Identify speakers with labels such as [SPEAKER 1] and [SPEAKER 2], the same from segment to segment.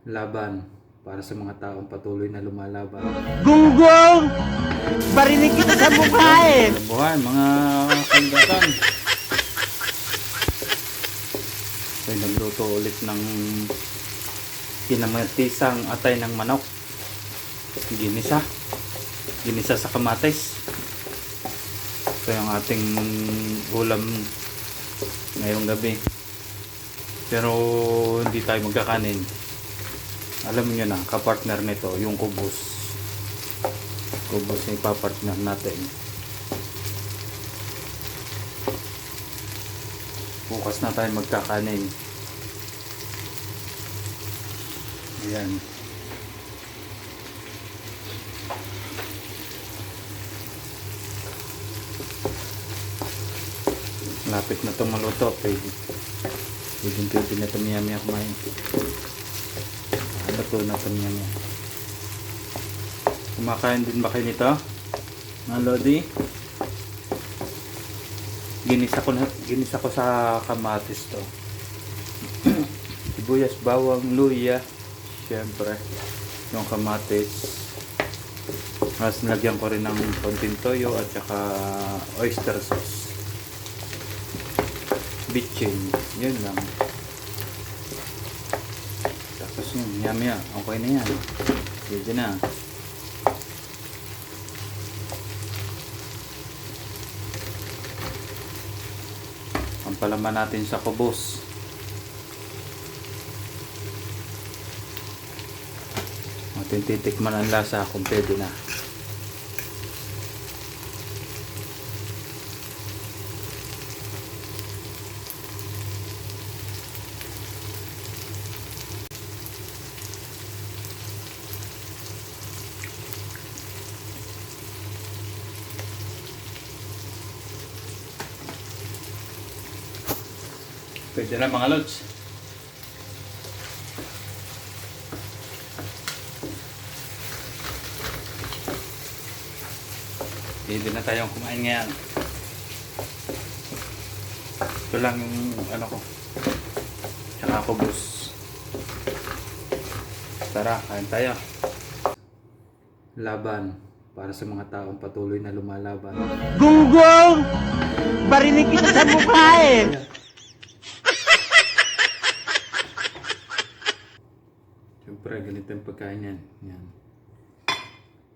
[SPEAKER 1] Laban para sa mga taong patuloy na lumalaban.
[SPEAKER 2] Gunggong! Barinig kita sa mukha eh!
[SPEAKER 1] Buhay mga kandatan. Ay nagluto ulit ng kinamatisang atay ng manok. Ginisa sa kamatis. Ito yung ating ulam ngayong gabi. Pero hindi tayo magkakanin. Alam niyo na, kapartner nito yung kubos. Kubos yung ipapartner natin. Bukas na tayo magkakanin. Ayan. Lapit na itong maluto. Pwede na ito miyami kumain. Luto na ito miyami. Kumakain din ba kayo nito? Mga Lodi? Ginisa ko sa kamatis to. Sibuyas, bawang, luya. Siyempre, yung kamatis. Tapos nilagyan ko rin ng konting toyo at saka oyster sauce. Bitchin. Yun lang. Tapos yun, yummy. Okay na yan. Pwede na. Pampalaman natin sa kubos. Atin titikman ang lasa kung pwede na. Pwede na mga lods. Pwede na tayong kumain ngayon. Ito lang yung ano ko. Tsaka kubos. Tara, kain tayo. Laban para sa mga taong patuloy na lumalaban.
[SPEAKER 2] Gunggong! Barinig kita sa mukha eh!
[SPEAKER 1] Siyempre, ganito yung pagkain yan. Yan.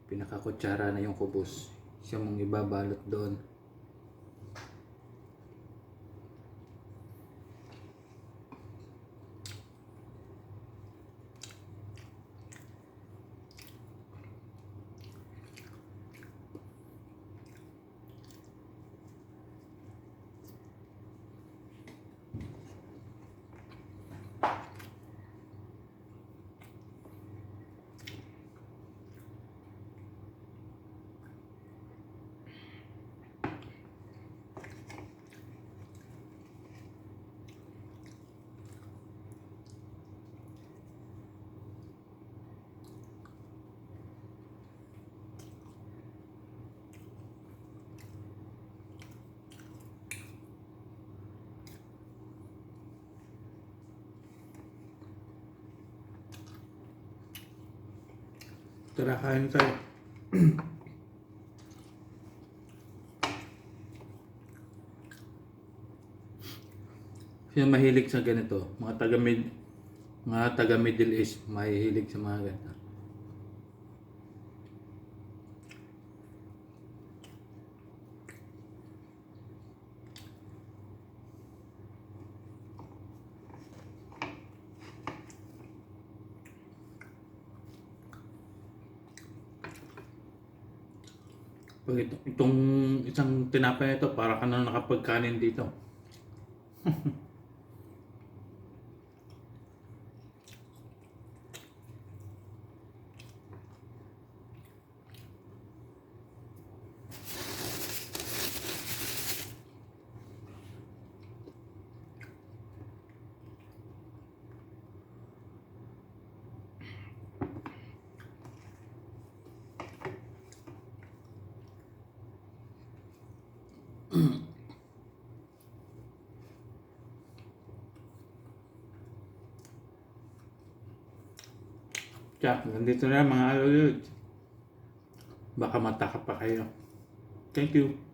[SPEAKER 1] Pinakakutsara na yung kubos. Siya mong ibabalot doon. Tara, kain tayo. Sino mahilig sa ganito? Mga taga Middle East mahihilig sa mga ganito. Pag itong isang tinapay ito, para ka na nakapagkanin dito. Tsak, nandito na mga alulod. Baka mataka pa kayo. Thank you.